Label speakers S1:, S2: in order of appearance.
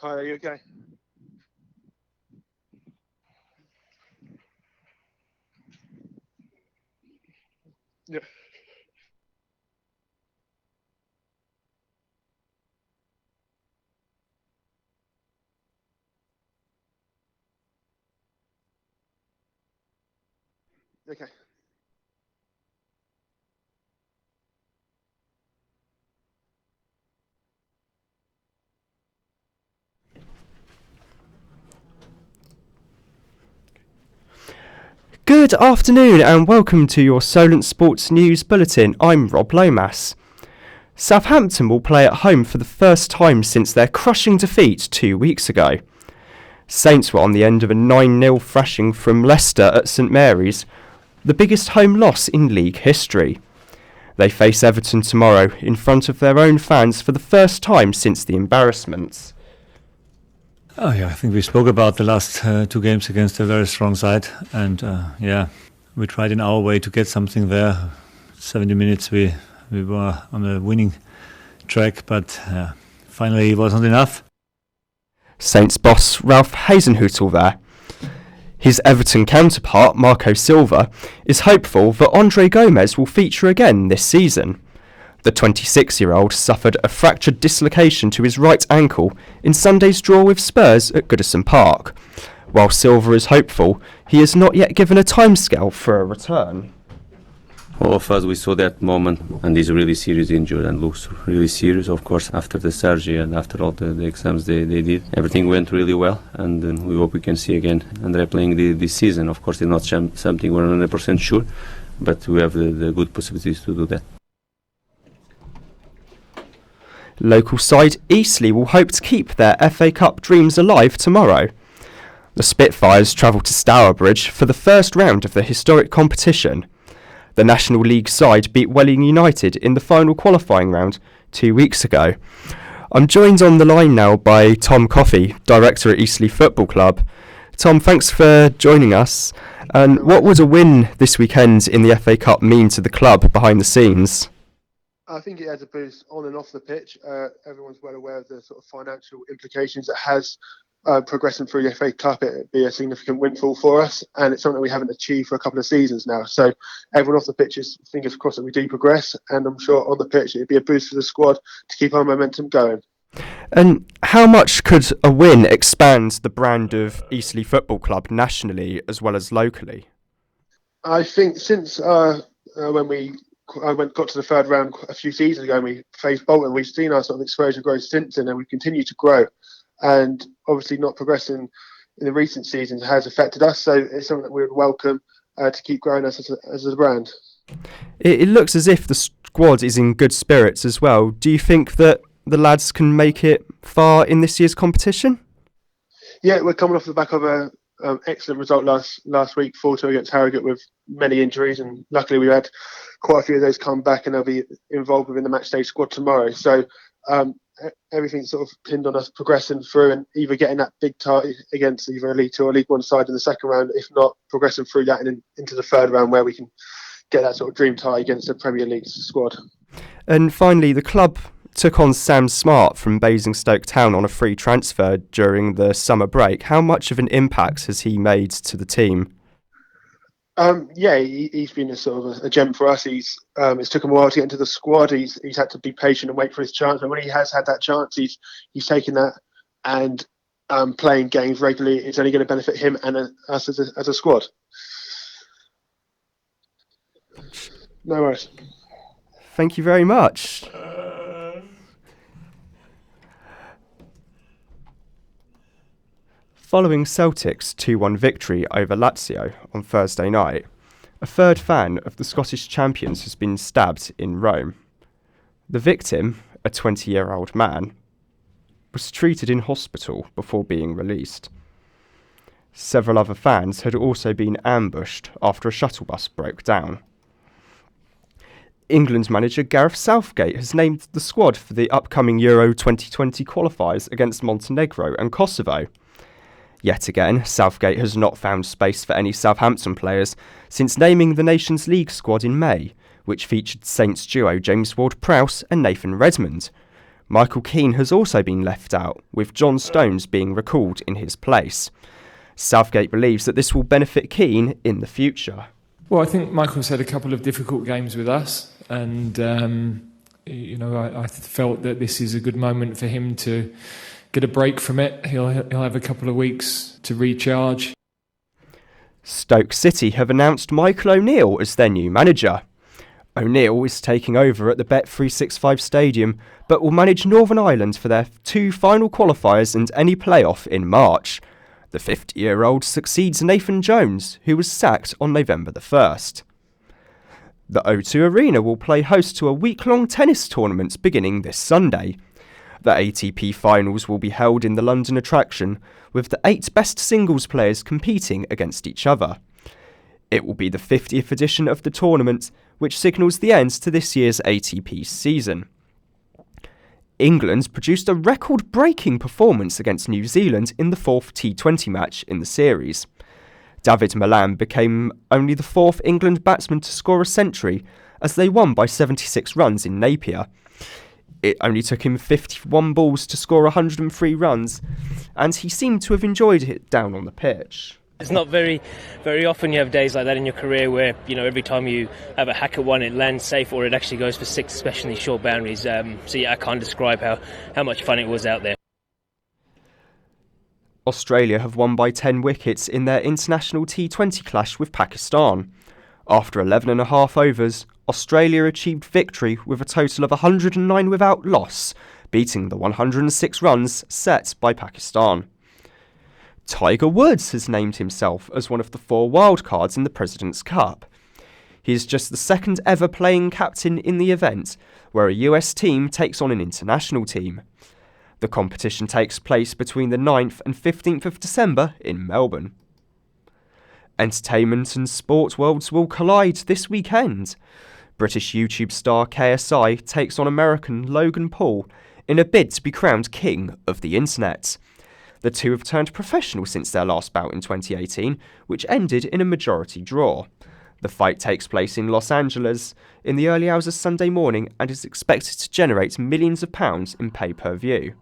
S1: Hi, are you okay? Yeah. Okay.
S2: Good afternoon and welcome to your Solent Sports News Bulletin. I'm Rob Lomas. Southampton will play at home for the first time since their crushing defeat 2 weeks ago. Saints were on the end of a 9-0 thrashing from Leicester at St Mary's, the biggest home loss in league history. They face Everton tomorrow in front of their own fans for the first time since the embarrassment.
S3: Oh yeah, I think we spoke about the last two games against a very strong side, and we tried in our way to get something there. 70 minutes we were on a winning track, but finally it wasn't enough.
S2: Saints boss Ralph Hasenhüttl there. His Everton counterpart Marco Silva is hopeful that Andre Gomez will feature again this season. The 26-year-old suffered a fractured dislocation to his right ankle in Sunday's draw with Spurs at Goodison Park. While Silva is hopeful, he is not yet given a timescale for a return.
S4: All of us, we saw that moment, and he's really serious injured and looks really serious. Of course, after the surgery and after all the exams they did, everything went really well, and we hope we can see again Andre playing this season. Of course, it's not something we're 100% sure, but we have the good possibilities to do that.
S2: Local side Eastleigh will hope to keep their FA Cup dreams alive tomorrow. The Spitfires travel to Stourbridge for the first round of the historic competition. The National League side beat Welling United in the final qualifying round 2 weeks ago. I'm joined on the line now by Tom Coffey, director at Eastleigh Football Club. Tom, thanks for joining us. And what would a win this weekend in the FA Cup mean to the club behind the scenes?
S1: I think it has a boost on and off the pitch. Everyone's well aware of the sort of financial implications it has progressing through the FA Cup. It'd be a significant windfall for us, and it's something we haven't achieved for a couple of seasons now. So everyone off the pitch is fingers crossed that we do progress, and I'm sure on the pitch it'd be a boost for the squad to keep our momentum going.
S2: And how much could a win expand the brand of Eastleigh Football Club nationally as well as locally?
S1: I think since when we got to the third round a few seasons ago and we faced Bolton, we've seen our sort of exposure grow since then, and we've continued to grow. And obviously not progressing in the recent seasons has affected us, so it's something that we would welcome to keep growing us as a brand.
S2: It looks as if the squad is in good spirits as well. Do you think that the lads can make it far in this year's competition?
S1: Yeah, we're coming off the back of a excellent result last week, 4-2 against Harrogate with many injuries, and luckily we had quite a few of those come back and they'll be involved within the matchday squad tomorrow. So everything's sort of pinned on us progressing through and either getting that big tie against either a League 2 or League 1 side in the second round, if not progressing through that and into the third round where we can get that sort of dream tie against the Premier League squad.
S2: And finally, the club took on Sam Smart from Basingstoke Town on a free transfer during the summer break. How much of an impact has he made to the team?
S1: He's been a sort of a gem for us. It's took him a while to get into the squad. He's had to be patient and wait for his chance. And when he has had that chance, he's taken that and playing games regularly. It's only going to benefit him and us as a squad. No worries.
S2: Thank you very much. Following Celtic's 2-1 victory over Lazio on Thursday night, a third fan of the Scottish champions has been stabbed in Rome. The victim, a 20-year-old man, was treated in hospital before being released. Several other fans had also been ambushed after a shuttle bus broke down. England manager Gareth Southgate has named the squad for the upcoming Euro 2020 qualifiers against Montenegro and Kosovo. Yet again, Southgate has not found space for any Southampton players since naming the Nations League squad in May, which featured Saints duo James Ward-Prowse and Nathan Redmond, Michael Keane has also been left out, with John Stones being recalled in his place. Southgate believes that this will benefit Keane in the future.
S5: Well, I think Michael's had a couple of difficult games with us, and I felt that this is a good moment for him to get a break from it. He'll have a couple of weeks to recharge.
S2: Stoke City have announced Michael O'Neill as their new manager. O'Neill is taking over at the Bet365 Stadium, but will manage Northern Ireland for their 2 final qualifiers and any playoff in March. The 50-year-old succeeds Nathan Jones, who was sacked on November the 1st. The O2 Arena will play host to a week-long tennis tournament beginning this Sunday. The ATP Finals will be held in the London attraction, with the 8 best singles players competing against each other. It will be the 50th edition of the tournament, which signals the end to this year's ATP season. England produced a record-breaking performance against New Zealand in the 4th T20 match in the series. David Malan became only the 4th England batsman to score a century, as they won by 76 runs in Napier. It only took him 51 balls to score 103 runs, and he seemed to have enjoyed it down on the pitch.
S6: It's not very often you have days like that in your career where, every time you have a hack at one, it lands safe or it actually goes for 6, especially short boundaries. I can't describe how much fun it was out there.
S2: Australia have won by 10 wickets in their international T20 clash with Pakistan. After 11.5 overs, Australia achieved victory with a total of 109 without loss, beating the 106 runs set by Pakistan. Tiger Woods has named himself as one of the 4 wildcards in the President's Cup. He is just the second ever playing captain in the event, where a US team takes on an international team. The competition takes place between the 9th and 15th of December in Melbourne. Entertainment and sport worlds will collide this weekend. British YouTube star KSI takes on American Logan Paul in a bid to be crowned king of the internet. The two have turned professional since their last bout in 2018, which ended in a majority draw. The fight takes place in Los Angeles in the early hours of Sunday morning and is expected to generate millions of pounds in pay-per-view.